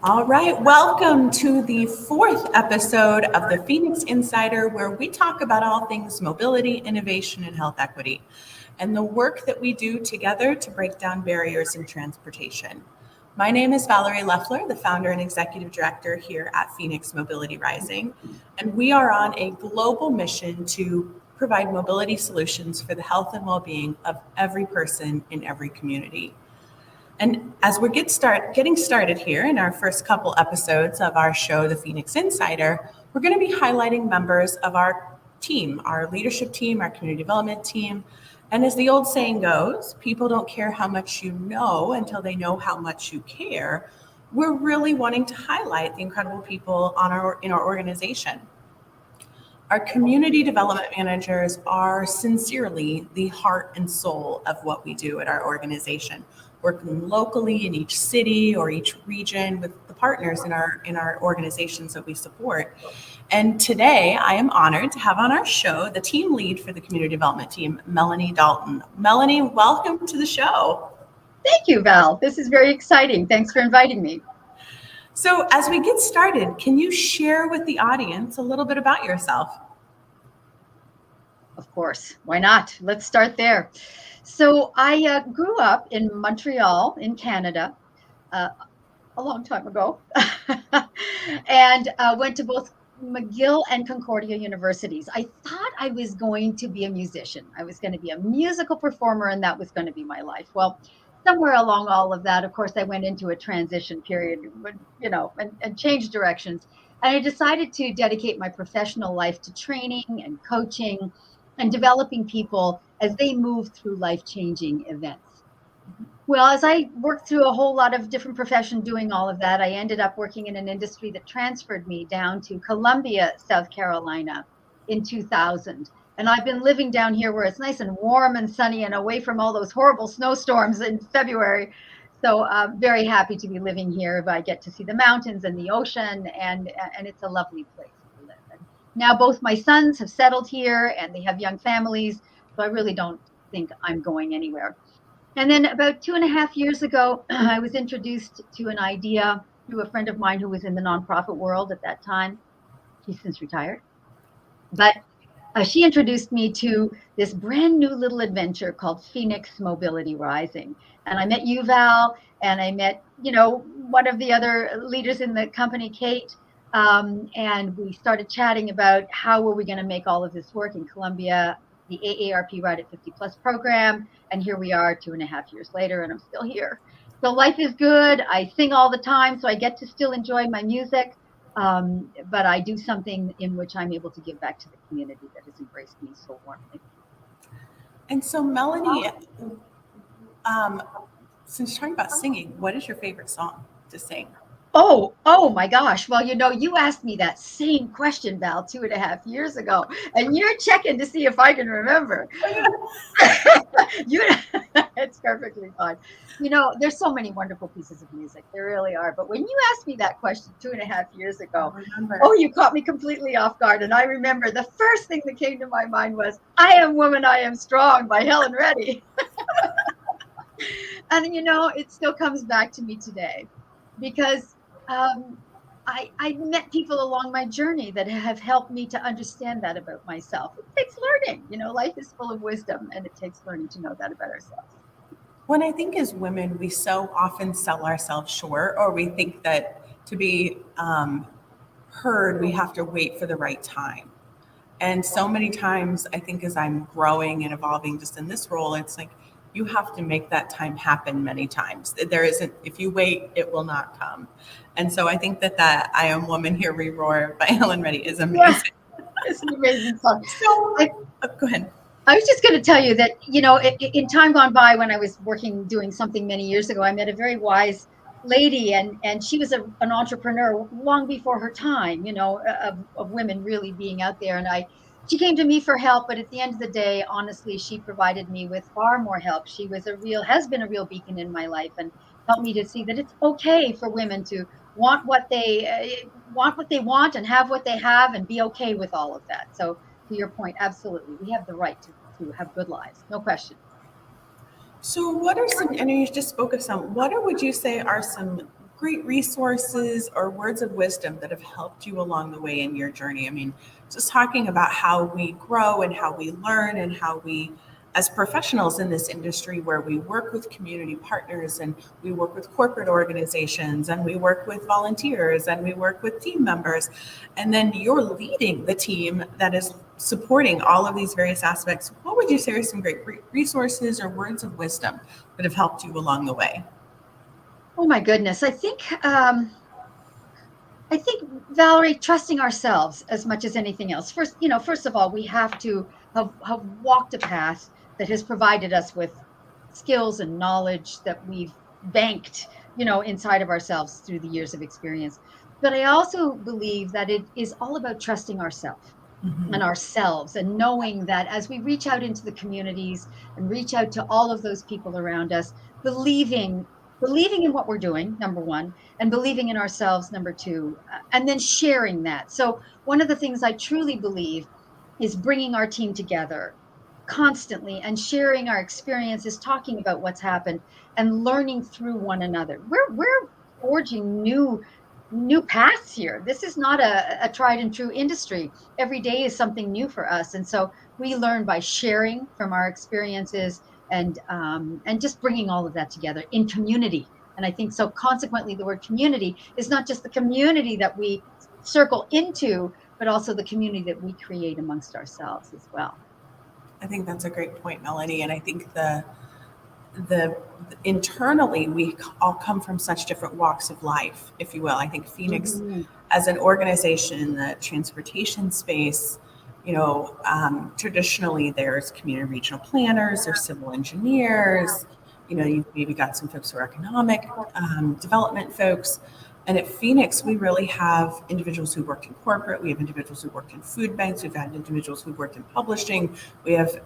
All right, welcome to the fourth episode of the Feonix Insider, where we talk about all things mobility, innovation, and health equity, and the work that we do together to break down barriers in transportation. My name is Valerie Leffler, the founder and executive director here at Feonix Mobility Rising, and we are on a global mission to provide mobility solutions for the health and well-being of every person in every community. And as we're getting started here in our first couple episodes of our show, The Feonix Insider, we're going to be highlighting members of our team, our leadership team, our community development team. And as the old saying goes, people don't care how much you know until they know how much you care. We're really wanting to highlight the incredible people in our organization. Our community development managers are sincerely the heart and soul of what we do at our organization, working locally in each city or each region with the partners in our organizations that we support. And today I am honored to have on our show the team lead for the community development team, Melanie Dalton. Melanie, welcome to the show. Thank you, Val. This is very exciting. Thanks for inviting me. So as we get started, can you share with the audience a little bit about yourself? Of course. Why not? Let's start there. So I grew up in Montreal in Canada a long time ago and went to both McGill and Concordia universities. I thought I was going to be a musician. I was going to be a musical performer, and that was going to be my life. Well, somewhere along all of that, of course, I went into a transition period, and changed directions. And I decided to dedicate my professional life to training and coaching and developing people as they move through life-changing events. Well, as I worked through a whole lot of different professions doing all of that, I ended up working in an industry that transferred me down to Columbia, South Carolina in 2000. And I've been living down here where it's nice and warm and sunny and away from all those horrible snowstorms in February. So I'm very happy to be living here. I get to see the mountains and the ocean, and it's a lovely place to live. And now both my sons have settled here and they have young families, so I really don't think I'm going anywhere. And then about 2.5 years ago, I was introduced to an idea through a friend of mine who was in the nonprofit world at that time. She's since retired. But she introduced me to this brand new little adventure called Feonix Mobility Rising. And I met you, Val, and I met, one of the other leaders in the company, Kate. And we started chatting about how were we going to make all of this work in Columbia, the AARP Ride at 50 Plus program. And here we are 2.5 years later, and I'm still here. So life is good. I sing all the time, so I get to still enjoy my music. But I do something in which I'm able to give back to the community that has embraced me so warmly. And so, Melanie, since you're talking about singing, what is your favorite song to sing? Oh my gosh. Well, you asked me that same question, Val, 2.5 years ago, and you're checking to see if I can remember. It's perfectly fine. There's so many wonderful pieces of music. There really are. But when you asked me that question 2.5 years ago, you caught me completely off guard. And I remember the first thing that came to my mind was "I Am Woman, I Am Strong" by Helen Reddy. And, it still comes back to me today because I met people along my journey that have helped me to understand that about myself. It takes learning. Life is full of wisdom, and it takes learning to know that about ourselves. When I think as women, we so often sell ourselves short, or we think that to be heard, we have to wait for the right time. And so many times, I think as I'm growing and evolving just in this role, it's like you have to make that time happen many times. There isn't, if you wait, it will not come. And so I think that "I Am Woman, Here We Roar" by Helen Reddy is amazing. Yeah, it's an amazing song. So, go ahead. I was just going to tell you that, in time gone by, when I was doing something many years ago, I met a very wise lady, and she was an entrepreneur long before her time, of women really being out there. And she came to me for help, but at the end of the day, honestly, she provided me with far more help. She has been a real beacon in my life, and helped me to see that it's okay for women to want what they want and have what they have and be okay with all of that. So to your point, absolutely, we have the right to have good lives, no question. So what are some, and you just spoke of some, what would you say are some great resources or words of wisdom that have helped you along the way in your journey? I mean, just talking about how we grow and how we learn and how we, as professionals in this industry where we work with community partners and we work with corporate organizations and we work with volunteers and we work with team members, and then you're leading the team that is supporting all of these various aspects. What would you say are some great resources or words of wisdom that have helped you along the way? Oh my goodness. I think, Valerie, trusting ourselves as much as anything else. First of all, we have to have walked a path that has provided us with skills and knowledge that we've banked, inside of ourselves through the years of experience. But I also believe that it is all about trusting ourselves and ourselves, and knowing that as we reach out into the communities and reach out to all of those people around us, believing in what we're doing, number one, and believing in ourselves, number two, and then sharing that. So one of the things I truly believe is bringing our team together constantly and sharing our experiences, talking about what's happened and learning through one another. We're forging new paths here. This is not a tried and true industry. Every day is something new for us. And so we learn by sharing from our experiences and just bringing all of that together in community. And I think so consequently, the word community is not just the community that we circle into, but also the community that we create amongst ourselves as well. I think that's a great point, Melanie. And I think the internally we all come from such different walks of life, if you will. I think Feonix as an organization in the transportation space, traditionally there's community regional planners, there's civil engineers, you've maybe got some folks who are economic development folks. And at Feonix, we really have individuals who worked in corporate. We have individuals who worked in food banks. We've had individuals who worked in publishing. We have,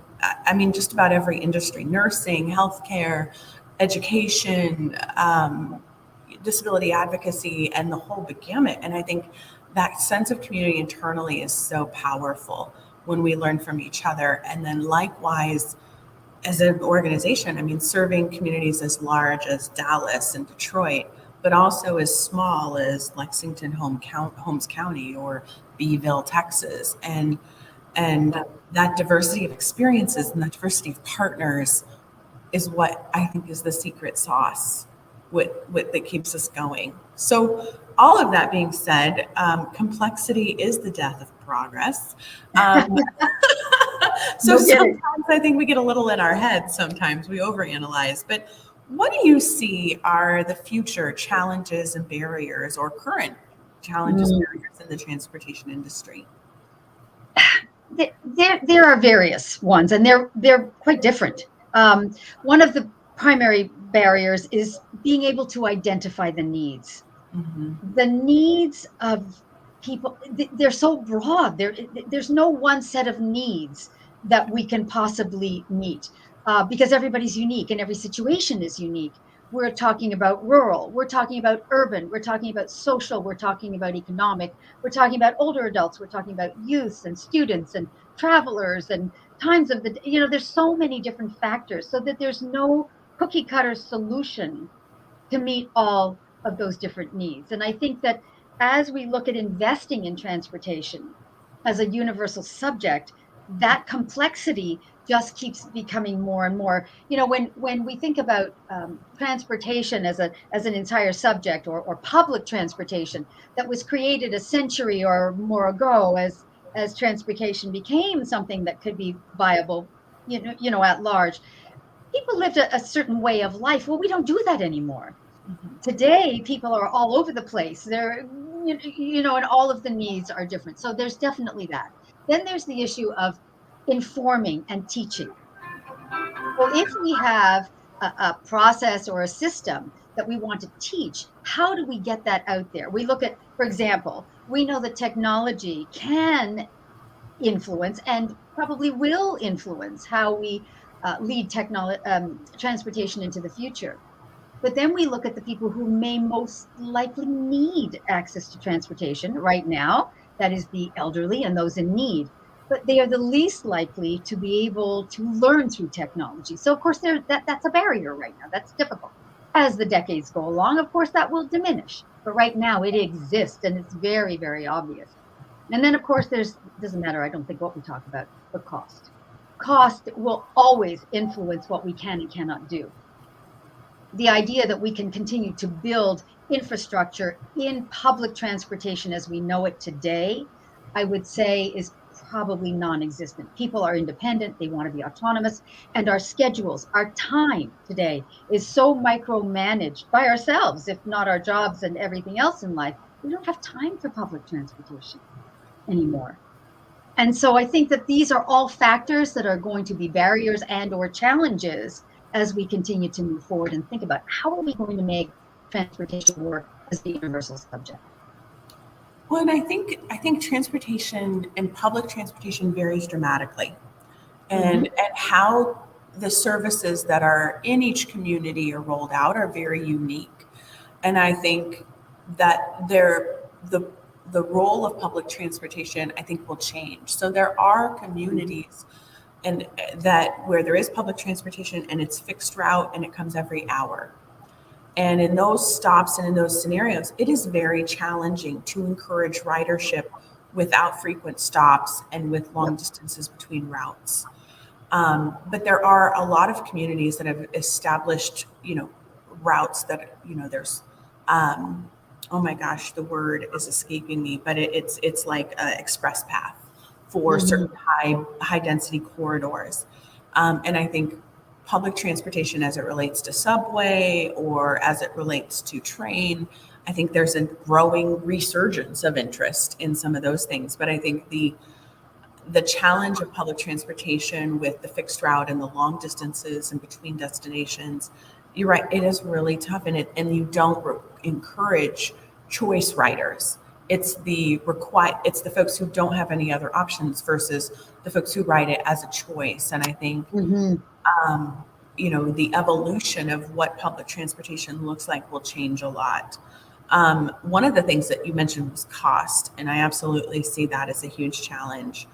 just about every industry: nursing, healthcare, education, disability advocacy, and the whole gamut. And I think that sense of community internally is so powerful when we learn from each other. And then likewise, as an organization, serving communities as large as Dallas and Detroit, but also as small as Lexington, Holmes County, or Beeville, Texas. And that diversity of experiences and that diversity of partners is what I think is the secret sauce that keeps us going. So all of that being said, complexity is the death of progress. So sometimes I think we get a little in our head. Sometimes we overanalyze. But what do you see are the future challenges and barriers, or current challenges in the transportation industry? There are various ones, and they're quite different. One of the primary barriers is being able to identify the needs. The needs of people, they're so broad. There's no one set of needs that we can possibly meet, because everybody's unique and every situation is unique. We're talking about rural, we're talking about urban, we're talking about social, we're talking about economic, we're talking about older adults, we're talking about youth and students and travelers and times of the, there's so many different factors, so that there's no cookie cutter solution to meet all of those different needs. And I think that as we look at investing in transportation as a universal subject, that complexity just keeps becoming more and more. When we think about transportation as an entire subject, or public transportation that was created a century or more ago, as transportation became something that could be viable, at large, people lived a certain way of life. Well, we don't do that anymore. Today, people are all over the place. They're, and all of the needs are different. So there's definitely that. Then there's the issue of informing and teaching. Well, if we have a process or a system that we want to teach, how do we get that out there? We look at, for example, we know that technology can influence and probably will influence how we lead transportation into the future. But then we look at the people who may most likely need access to transportation right now, that is the elderly and those in need. But they are the least likely to be able to learn through technology. So of course that's a barrier right now. That's difficult. As the decades go along, of course, that will diminish. But right now it exists and it's very, very obvious. And then, of course, doesn't matter, I don't think, what we talk about, but cost. Cost will always influence what we can and cannot do. The idea that we can continue to build infrastructure in public transportation as we know it today, I would say is probably non-existent. People are independent, they want to be autonomous, and our schedules, our time today is so micromanaged by ourselves, if not our jobs and everything else in life. We don't have time for public transportation anymore. And so I think that these are all factors that are going to be barriers and or challenges as we continue to move forward and think about how are we going to make transportation work as the universal subject. Well, and I think transportation and public transportation varies dramatically, and how the services that are in each community are rolled out are very unique. And I think that the role of public transportation, I think, will change. So there are communities and that where there is public transportation and it's fixed route and it comes every hour. And in those stops and in those scenarios, it is very challenging to encourage ridership without frequent stops and with long distances between routes. But there are a lot of communities that have established, routes that, there's, oh my gosh, the word is escaping me, but it's like an express path for certain high density corridors. And I think public transportation as it relates to subway or as it relates to train, I think there's a growing resurgence of interest in some of those things. But I think the challenge of public transportation with the fixed route and the long distances and between destinations, you're right, it is really tough, and you don't encourage choice riders. It's the folks who don't have any other options versus the folks who ride it as a choice. And I think the evolution of what public transportation looks like will change a lot. One of the things that you mentioned was cost, and I absolutely see that as a huge challenge.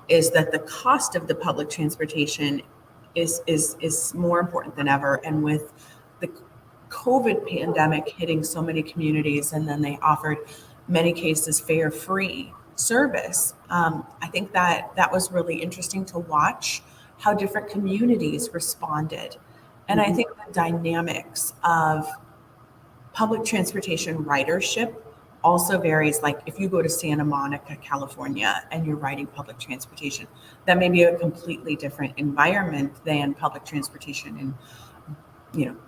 Is that the cost of the public transportation is more important than ever, and with the COVID pandemic hitting so many communities, and then they offered many cases fare-free service. I think that was really interesting to watch how different communities responded, and I think the dynamics of public transportation ridership also varies. Like if you go to Santa Monica, California, and you're riding public transportation, that may be a completely different environment than public transportation in,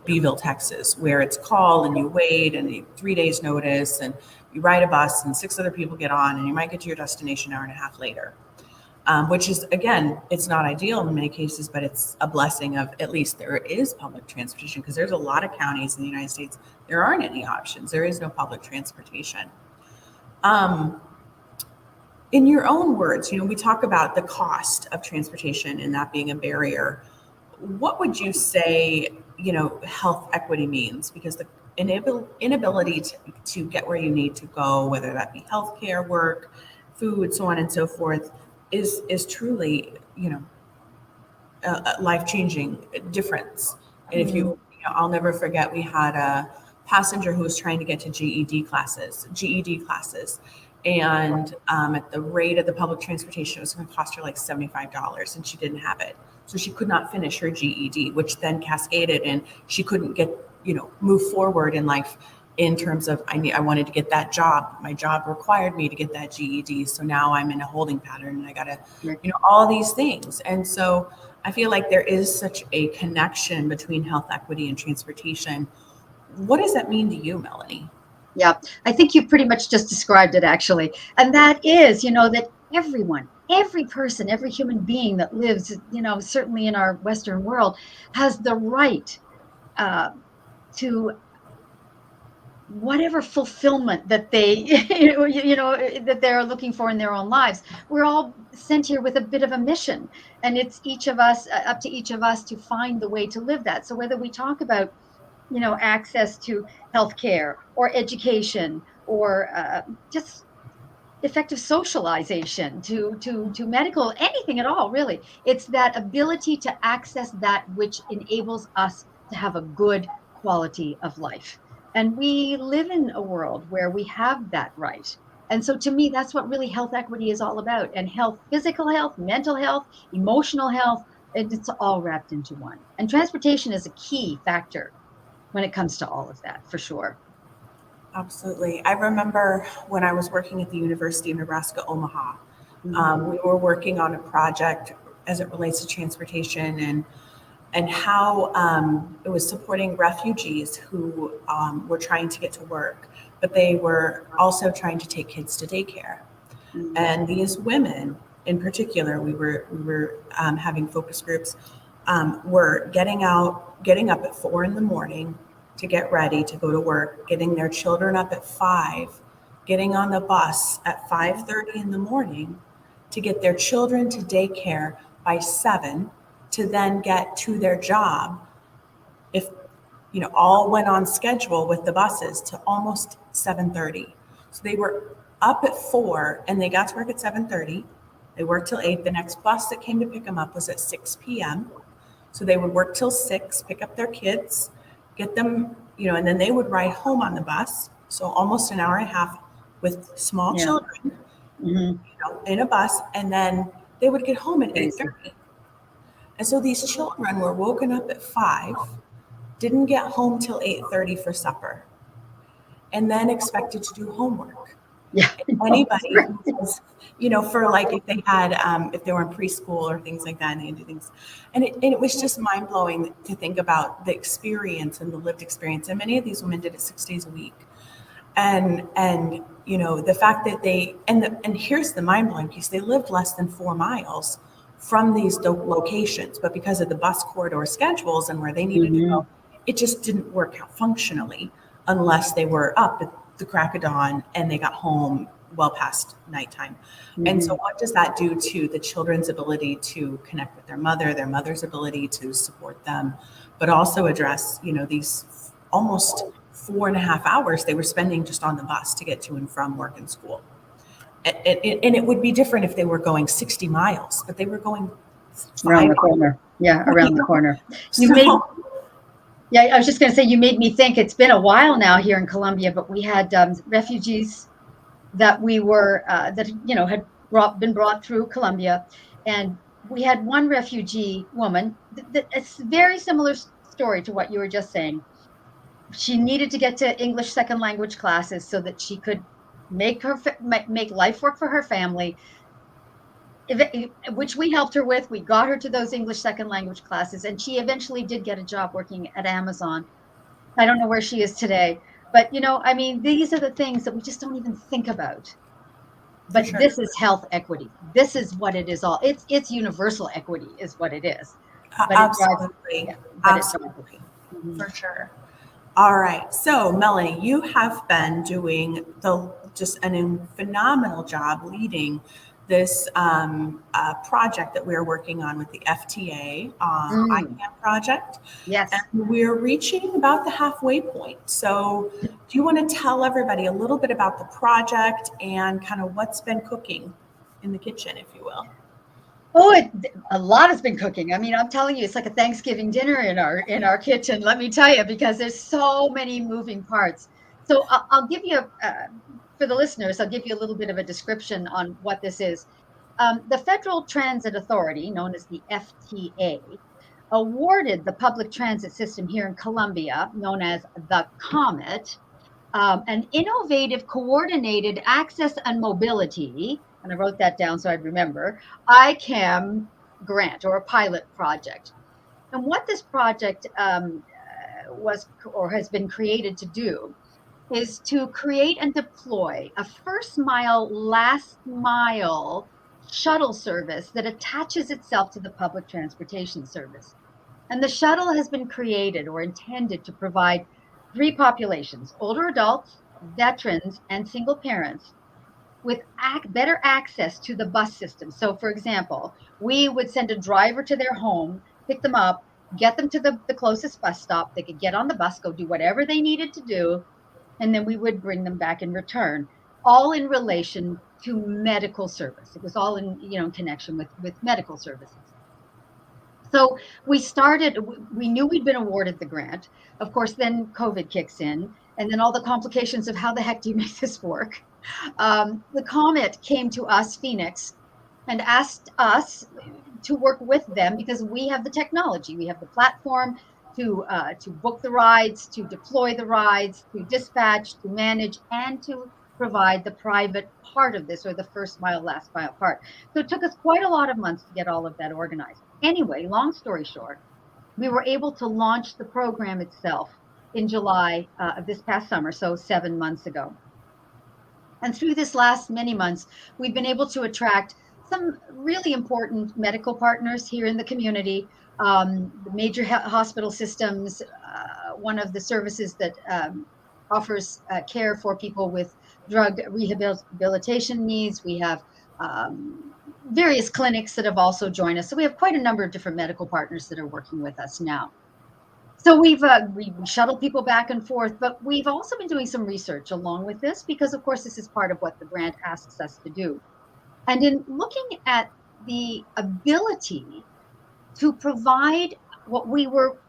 Beeville, Texas, where it's call and you wait and you 3 days notice and you ride a bus and 6 other people get on and you might get to your destination an hour and a half later. Which is, again, it's not ideal in many cases, but it's a blessing of at least there is public transportation, because there's a lot of counties in the United States, there aren't any options. There is no public transportation. In your own words, we talk about the cost of transportation and that being a barrier. What would you say, health equity means? Because the inability to get where you need to go, whether that be healthcare, work, food, so on and so forth, is truly, a life-changing difference. And if I'll never forget, we had a passenger who was trying to get to GED classes, and at the rate of the public transportation, it was going to cost her like $75, and she didn't have it. So she could not finish her GED, which then cascaded, and she couldn't get, move forward in life in terms of I wanted to get that job. My job required me to get that GED. So now I'm in a holding pattern and I got to, all these things. And so I feel like there is such a connection between health equity and transportation. What does that mean to you, Melanie? Yeah, I think you pretty much just described it, actually. And that is, that everyone, every person, every human being that lives, certainly in our Western world, has the right to whatever fulfillment that they, that they're looking for in their own lives. We're all sent here with a bit of a mission, and it's each of us, up to each of us to find the way to live that. So whether we talk about, access to healthcare or education or just effective socialization to medical, anything at all, really, it's that ability to access that which enables us to have a good quality of life. And we live in a world where we have that right. And so to me, that's what really health equity is all about. And health, physical health, mental health, emotional health, it's all wrapped into one. And transportation is a key factor when it comes to all of that, for sure. Absolutely. I remember when I was working at the University of Nebraska, Omaha, we were working on a project as it relates to transportation and how it was supporting refugees who were trying to get to work, but they were also trying to take kids to daycare. And these women, in particular, we were having focus groups, were getting up at 4 a.m. to get ready to go to work, getting their children up at 5, getting on the bus at 5:30 in the morning to get their children to daycare by 7, to then get to their job, if all went on schedule with the buses, to almost 7:30. So they were up at 4 and they got to work at 7:30. They worked till 8. The next bus that came to pick them up was at 6 p.m. So they would work till 6, pick up their kids, get them, and then they would ride home on the bus. So almost an hour and a half with small children, in a bus, and then they would get home at 8:30. And so these children were woken up at 5, didn't get home till 8:30 for supper, and then expected to do homework. Yeah. Anybody who was, for like if they had, if they were in preschool or things like that, and they do things. And it was just mind blowing to think about the experience and the lived experience. And many of these women did it 6 days a week. And the fact that and here's the mind blowing piece, they lived less than 4 miles from these locations, but because of the bus corridor schedules and where they needed to go, it just didn't work out functionally unless they were up at the crack of dawn and they got home well past nighttime. And so what does that do to the children's ability to connect with their mother's ability to support them, but also address, these almost 4.5 hours they were spending just on the bus to get to and from work and school. And it would be different if they were going 60 miles, but they were going around the corner. Yeah, around the corner. I was just going to say, you made me think it's been a while now here in Colombia, but we had refugees that we were, had been brought through Colombia. And we had one refugee woman, it's a very similar story to what you were just saying. She needed to get to English second language classes so that she could make life work for her family, which we helped her with. We got her to those English second language classes, and she eventually did get a job working at Amazon. I don't know where she is today, but these are the things that we just don't even think about. But this is health equity. This is what it is all. It's universal equity is what it is. But absolutely. Absolutely. For sure. All right. So Melanie, you have been doing just a phenomenal job leading this project that we're working on with the FTA ICAM project. Yes. And we're reaching about the halfway point. So do you want to tell everybody a little bit about the project and kind of what's been cooking in the kitchen, if you will? Oh, a lot has been cooking. I mean, I'm telling you, it's like a Thanksgiving dinner in our kitchen, let me tell you, because there's so many moving parts. So I'll give you, for the listeners, I'll give you a little bit of a description on what this is. The Federal Transit Authority, known as the FTA, awarded the public transit system here in Colombia, known as the COMET, an innovative coordinated access and mobility, and I wrote that down so I'd remember, ICAM grant or a pilot project. And what this project was or has been created to do is to create and deploy a first mile, last mile shuttle service that attaches itself to the public transportation service. And the shuttle has been created or intended to provide 3 populations: older adults, veterans, and single parents, with better access to the bus system. So for example, we would send a driver to their home, pick them up, get them to the closest bus stop. They could get on the bus, go do whatever they needed to do, and then we would bring them back in return, all in relation to medical service. It was all in connection with medical services. So we knew we'd been awarded the grant. Of course, then COVID kicks in, and then all the complications of how the heck do you make this work? The Comet came to us, Feonix, and asked us to work with them because we have the technology, we have the platform to book the rides, to deploy the rides, to dispatch, to manage, and to provide the private part of this, or the first mile, last mile part. So it took us quite a lot of months to get all of that organized. Anyway, long story short, we were able to launch the program itself in July of this past summer, so 7 months ago. And through this last many months, we've been able to attract some really important medical partners here in the community, the major hospital systems, one of the services that offers care for people with drug rehabilitation needs. We have various clinics that have also joined us. So we have quite a number of different medical partners that are working with us now. So we shuttle people back and forth, but we've also been doing some research along with this because, of course, this is part of what the grant asks us to do. And in looking at the ability to provide what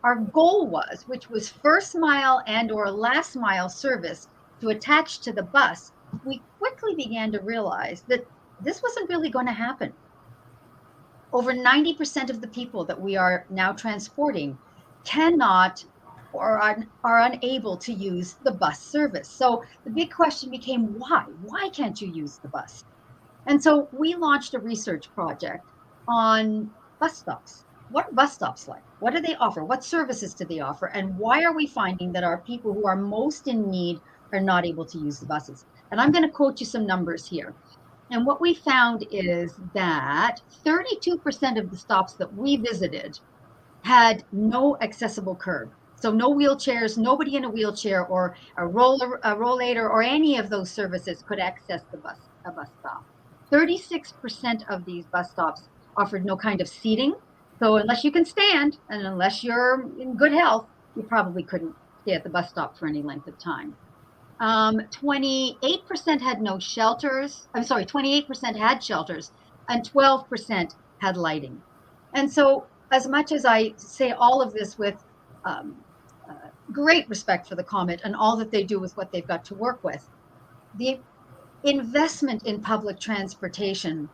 our goal was, which was first mile and or last mile service to attach to the bus, we quickly began to realize that this wasn't really going to happen. Over 90% of the people that we are now transporting cannot or are unable to use the bus service. So the big question became, why? Why can't you use the bus? And so we launched a research project on bus stops. What are bus stops like? What do they offer? What services do they offer? And why are we finding that our people who are most in need are not able to use the buses? And I'm going to quote you some numbers here. And what we found is that 32% of the stops that we visited had no accessible curb. So no wheelchairs, nobody in a wheelchair or a rollator or any of those services could access a bus stop. 36% of these bus stops offered no kind of seating. So unless you can stand and unless you're in good health, you probably couldn't stay at the bus stop for any length of time. 28% had no shelters. 28% had shelters and 12% had lighting. And so as much as I say all of this with great respect for the Comet and all that they do with what they've got to work with, the investment in public transportation,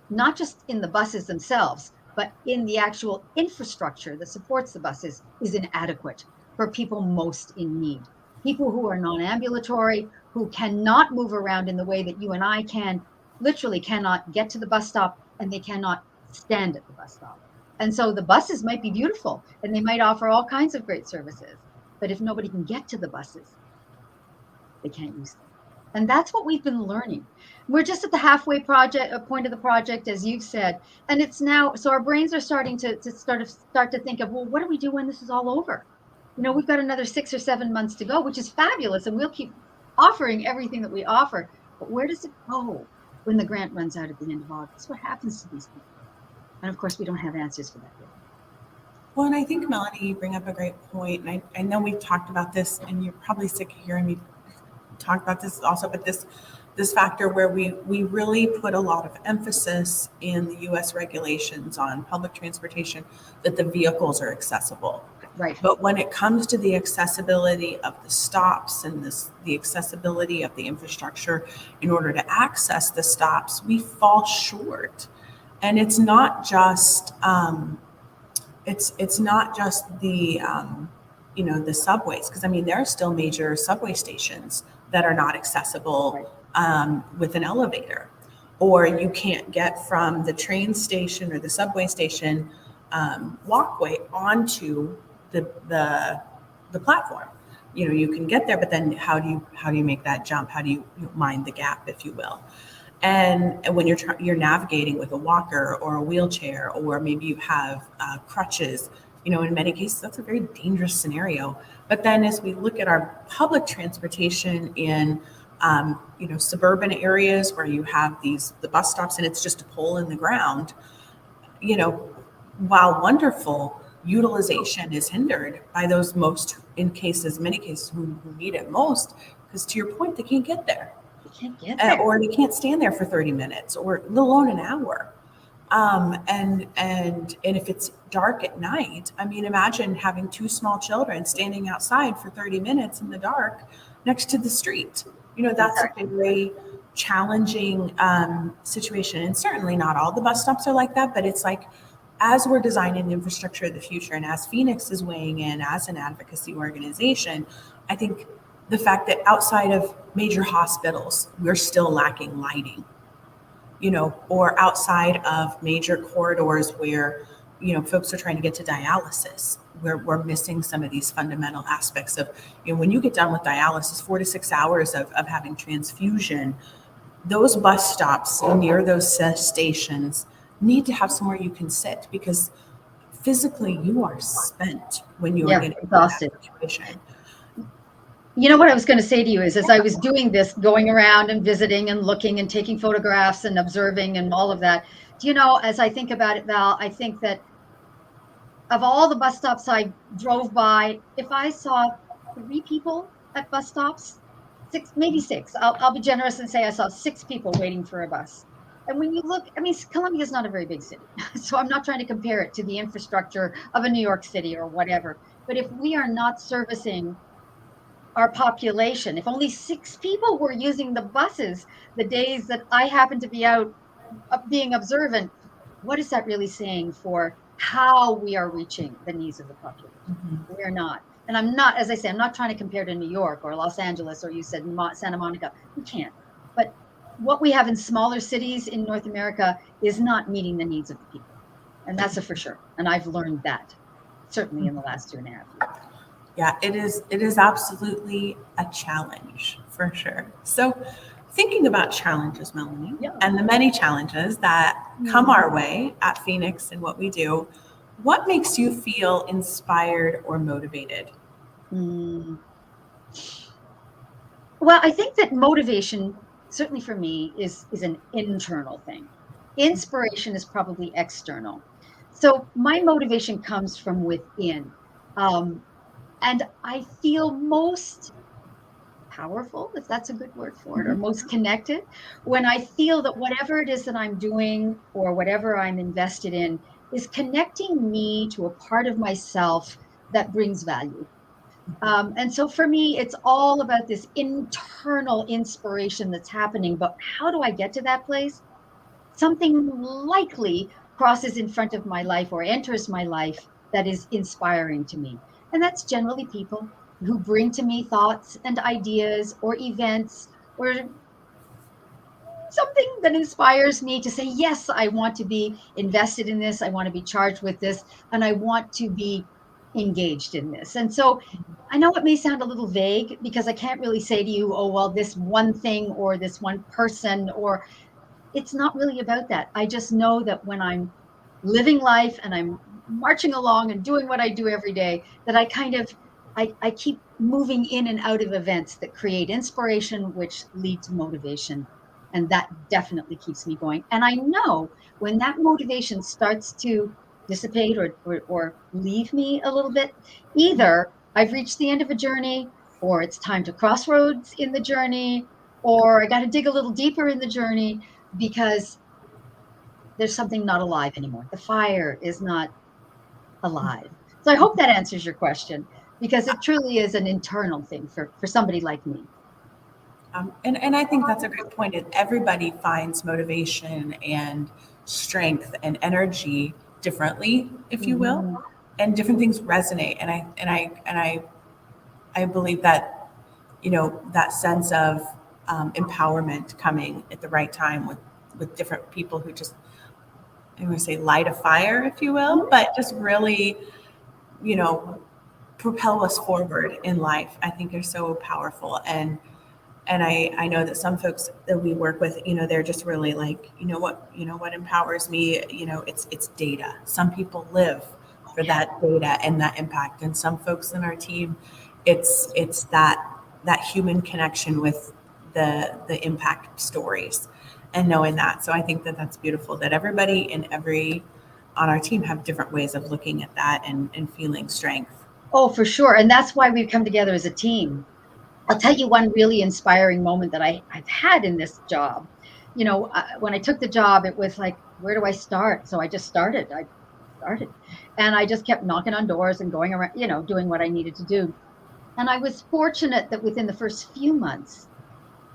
not just in the buses themselves, but in the actual infrastructure that supports the buses, is inadequate for people most in need. People who are non-ambulatory, who cannot move around in the way that you and I can, literally cannot get to the bus stop, and they cannot stand at the bus stop. And so the buses might be beautiful and they might offer all kinds of great services, but if nobody can get to the buses, they can't use them. And that's what we've been learning. We're just at the halfway point of the project, as you've said, and it's now, so our brains are starting to start to think of, well, what do we do when this is all over? You know, we've got another 6 or 7 months to go, which is fabulous, and we'll keep offering everything that we offer. But where does it go when the grant runs out at the end of August? What happens to these people? And of course, we don't have answers for that yet. Well, and I think, Melanie, you bring up a great point. And I know we've talked about this, and you're probably sick of hearing me talk about this also, but this factor where we really put a lot of emphasis in the U.S. regulations on public transportation that the vehicles are accessible. Right. But when it comes to the accessibility of the stops and the accessibility of the infrastructure in order to access the stops, we fall short. And it's not just it's not just the the subways, because I mean there are still major subway stations that are not accessible with an elevator, or you can't get from the train station or the subway station walkway onto the platform. You know, you can get there, but then how do you make that jump? How do you mind the gap, if you will? And when you're navigating with a walker or a wheelchair, or maybe you have crutches, you know, in many cases that's a very dangerous scenario. But then as we look at our public transportation in suburban areas where you have the bus stops and it's just a pole in the ground, you know, while wonderful, utilization is hindered by those many cases who need it most, because to your point, they can't get there. They can't get there. Or they can't stand there for 30 minutes or let alone an hour. And if it's dark at night, I mean, imagine having two small children standing outside for 30 minutes in the dark next to the street. That's a Exactly. very challenging situation. And certainly not all the bus stops are like that, but it's like, as we're designing the infrastructure of the future, and as Phoenix is weighing in as an advocacy organization, I think the fact that outside of major hospitals, we're still lacking lighting, or outside of major corridors where, folks are trying to get to dialysis, where we're missing some of these fundamental aspects of, when you get done with dialysis, 4 to 6 hours of having transfusion, those bus stops near those stations need to have somewhere you can sit, because physically you are spent when you are Yeah, getting to that exhausted. situation. You know what I was going to say to you is, as I was doing this, going around and visiting and looking and taking photographs and observing and all of that, as I think about it, Val, I think that of all the bus stops I drove by, if I saw 3 people at bus stops, six, maybe six, I'll be generous and say I saw 6 people waiting for a bus. And when you look, I mean, Columbia is not a very big city. So I'm not trying to compare it to the infrastructure of a New York City or whatever. But if we are not servicing our population, if only 6 people were using the buses the days that I happen to be out being observant, what is that really saying for how we are reaching the needs of the population? Mhm. We're not. And I'm not, as I say, I'm not trying to compare to New York or Los Angeles, or you said Santa Monica. We can't. But what we have in smaller cities in North America is not meeting the needs of the people. And that's a for sure. And I've learned that certainly in the last 2.5 years. Yeah, it is. It is absolutely a challenge for sure. So, thinking about challenges, Melanie, Yeah. and the many challenges that come our way at Phoenix and what we do, what makes you feel inspired or motivated? Mm. Well, I think that motivation, certainly for me, is an internal thing. Inspiration is probably external. So my motivation comes from within. Um, and I feel most powerful, if that's a good word for it, or Mhm. most connected, when I feel that whatever it is that I'm doing or whatever I'm invested in is connecting me to a part of myself that brings value. And so for me, it's all about this internal inspiration that's happening. But how do I get to that place? Something likely crosses in front of my life or enters my life that is inspiring to me. And that's generally people who bring to me thoughts and ideas or events or something that inspires me to say, yes, I want to be invested in this. I want to be charged with this. And I want to be engaged in this. And so I know it may sound a little vague because I can't really say to you, oh, well, this one thing or this one person, or it's not really about that. I just know that when I'm living life and I'm marching along and doing what I do every day, that I keep moving in and out of events that create inspiration, which lead to motivation. And that definitely keeps me going. And I know when that motivation starts to dissipate or leave me a little bit, either I've reached the end of a journey, or it's time to crossroads in the journey, or I got to dig a little deeper in the journey because there's something not alive anymore. The fire is not alive. So I hope that answers your question, because it truly is an internal thing for somebody like me. And I think that's a great point. Everybody finds motivation and strength and energy differently, if you will, Mhm. and different things resonate. And I believe that, that sense of empowerment coming at the right time with different people who just, I'm going to say, light a fire, if you will, but just really, you know propel us forward in life, I think, are so powerful. And I know that some folks that we work with, they're just really like, what empowers me, it's data. Some people live for that data and that impact. And some folks in our team, it's that human connection with the impact stories and knowing that. So I think that that's beautiful, that everybody and every on our team have different ways of looking at that and feeling strength. Oh, for sure. And that's why we've come together as a team. I'll tell you one really inspiring moment that I've had in this job. When I took the job, it was like, where do I start? So I just started. And I just kept knocking on doors and going around, doing what I needed to do. And I was fortunate that within the first few months,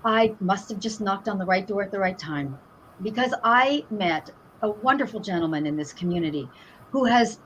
I must have just knocked on the right door at the right time, because I met a wonderful gentleman in this community who has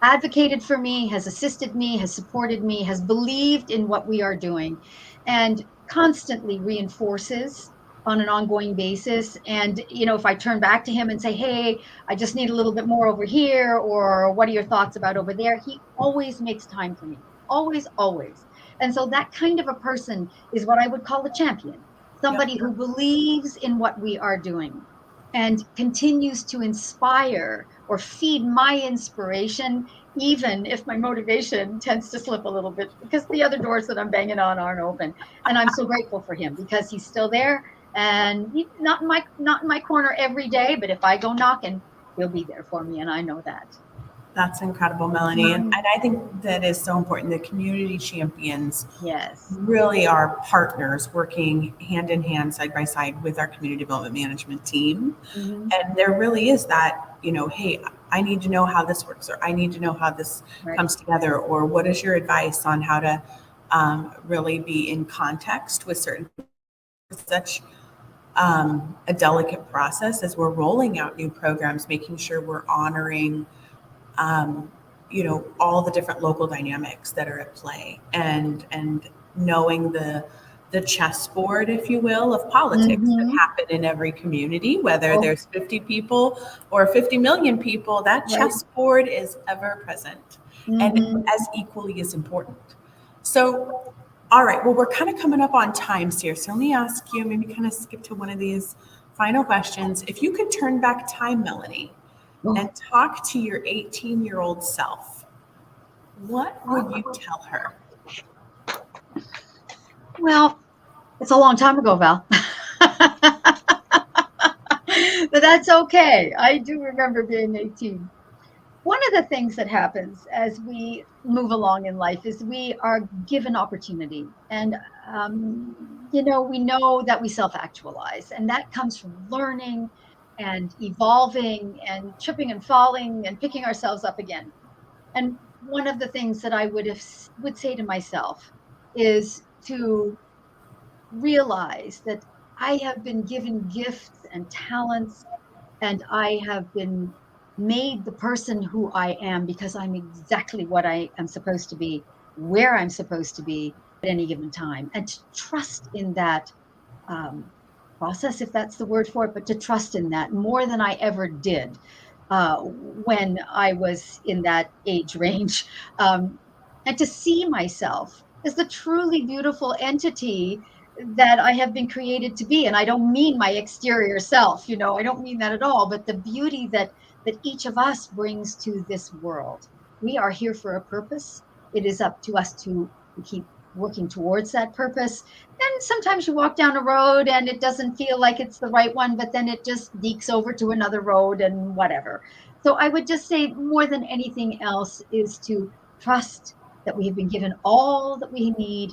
advocated for me, has assisted me, has supported me, has believed in what we are doing, and constantly reinforces on an ongoing basis. And, if I turn back to him and say, hey, I just need a little bit more over here, or what are your thoughts about over there? He always makes time for me. Always, always. And so that kind of a person is what I would call a champion, somebody Yep. who believes in what we are doing and continues to inspire or feed my inspiration, even if my motivation tends to slip a little bit because the other doors that I'm banging on aren't open. And I'm so grateful for him because he's still there, and he's not in my corner every day, but if I go knocking, he'll be there for me, and I know that. That's incredible, Melanie. And I think that is so important. The community champions Yes. really are partners working hand in hand, side by side with our community development management team. Mm-hmm. And there really is that, hey, I need to know how this works, or I need to know how this Right. comes together, or what is your advice on how to really be in context with certain such a delicate process as we're rolling out new programs, making sure we're honoring um, all the different local dynamics that are at play, and knowing the chessboard, if you will, of politics that Mm-hmm. happen in every community, whether Oh, there's 50 people or 50 million people, that right. chessboard is ever present and Mm-hmm. as equally as important. So, all right, well, we're kind of coming up on times here. So let me ask you, maybe kind of skip to one of these final questions. If you could turn back time, Melanie, and Oh, talk to your 18-year-old self, what would you tell her? well, it's a long time ago, Val. But that's okay. I do remember being 18. One of the things that happens as we move along in life is we are given opportunity. And, we know that we self actualize, and that comes from learning and evolving and tripping and falling and picking ourselves up again. And one of the things that I would say to myself is to realize that I have been given gifts and talents, and I have been made the person who I am because I'm exactly what I am supposed to be, where I'm supposed to be at any given time, and to trust in that um, process, if that's the word for it, but to trust in that more than I ever did when I was in that age range, and to see myself as the truly beautiful entity that I have been created to be. And I don't mean my exterior self, I don't mean that at all, but the beauty that each of us brings to this world. We are here for a purpose. It is up to us to keep working towards that purpose. And sometimes you walk down a road and it doesn't feel like it's the right one, but then it just deeks over to another road and whatever. So I would just say, more than anything else, is to trust that we have been given all that we need,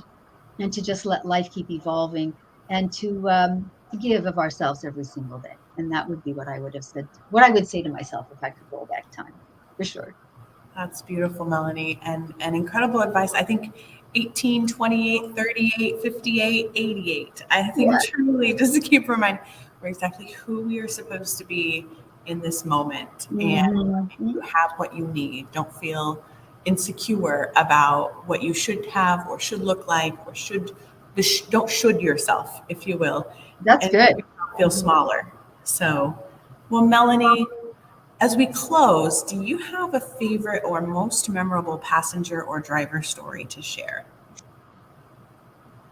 and to just let life keep evolving, and to give of ourselves every single day. And that would be what I would have said, what I would say to myself if I could roll back time, for sure. That's beautiful, Melanie, and incredible advice. I think 18, 28, 38, 58, 88. I think Yeah. truly just to keep reminding we're exactly who we are supposed to be in this moment. And Mm-hmm. you have what you need. Don't feel insecure about what you should have or should look like, or don't should yourself, if you will, That's and good. make yourself feel smaller. So, well, Melanie, as we close, do you have a favorite or most memorable passenger or driver story to share?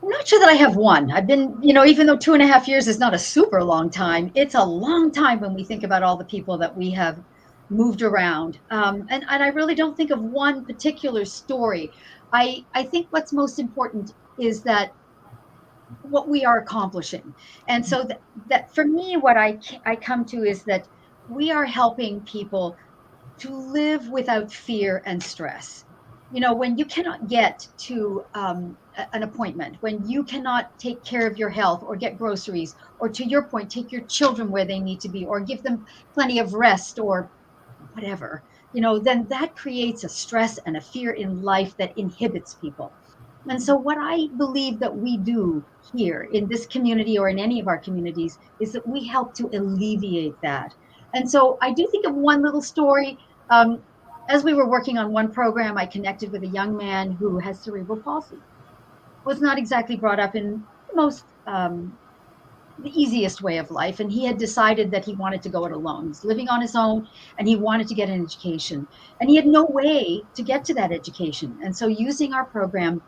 I'm not sure that I have one. I've been, even though 2.5 years is not a super long time, it's a long time when we think about all the people that we have moved around. And I really don't think of one particular story. I think what's most important is that what we are accomplishing. And so that for me, what I come to is that we are helping people to live without fear and stress. when you cannot get to an appointment, when you cannot take care of your health or get groceries, or to your point, take your children where they need to be, or give them plenty of rest or whatever, then that creates a stress and a fear in life that inhibits people. And so what I believe that we do here in this community or in any of our communities is that we help to alleviate that. And so I do think of one little story. As we were working on one program, I connected with a young man who has cerebral palsy. Was not exactly brought up in the most the easiest way of life, and he had decided that he wanted to go it alone. He's living on his own, and he wanted to get an education, and he had no way to get to that education. And so, using our program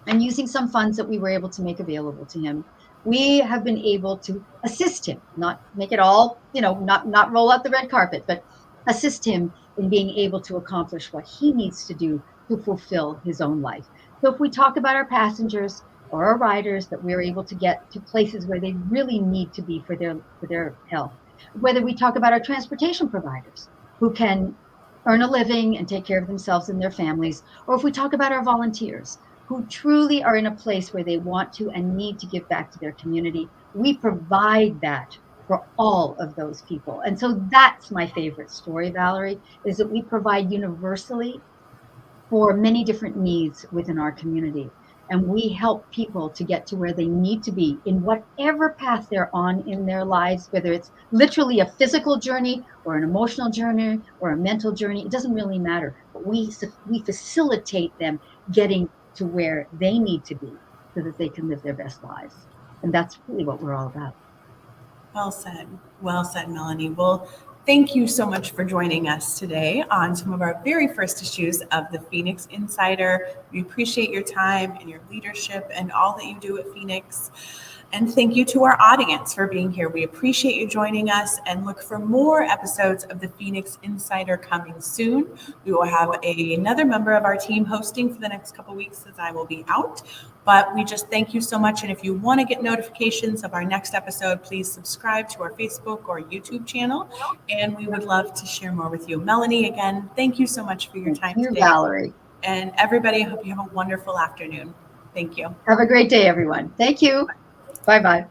and using some funds that we were able to make available to him, we have been able to assist him, not make it all, not roll out the red carpet, but assist him in being able to accomplish what he needs to do to fulfill his own life. So if we talk about our passengers or our riders, that we're able to get to places where they really need to be for their health, whether we talk about our transportation providers who can earn a living and take care of themselves and their families, or if we talk about our volunteers who truly are in a place where they want to and need to give back to their community, we provide that for all of those people. And so that's my favorite story, Valerie, is that we provide universally for many different needs within our community. And we help people to get to where they need to be in whatever path they're on in their lives, whether it's literally a physical journey or an emotional journey or a mental journey. It doesn't really matter. But we facilitate them getting to where they need to be so that they can live their best lives. And that's really what we're all about. Well said. Well said, Melanie. Well, thank you so much for joining us today on some of our very first issues of the Feonix Insider. We appreciate your time and your leadership and all that you do at Feonix. And thank you to our audience for being here. We appreciate you joining us, and look for more episodes of the Feonix Insider coming soon. We will have another member of our team hosting for the next couple of weeks, as I will be out. But we just thank you so much. And if you want to get notifications of our next episode, please subscribe to our Facebook or YouTube channel. And we would love to share more with you. Melanie, again, thank you so much for your time today. Valerie. And everybody, I hope you have a wonderful afternoon. Thank you. Have a great day, everyone. Thank you. Bye-bye.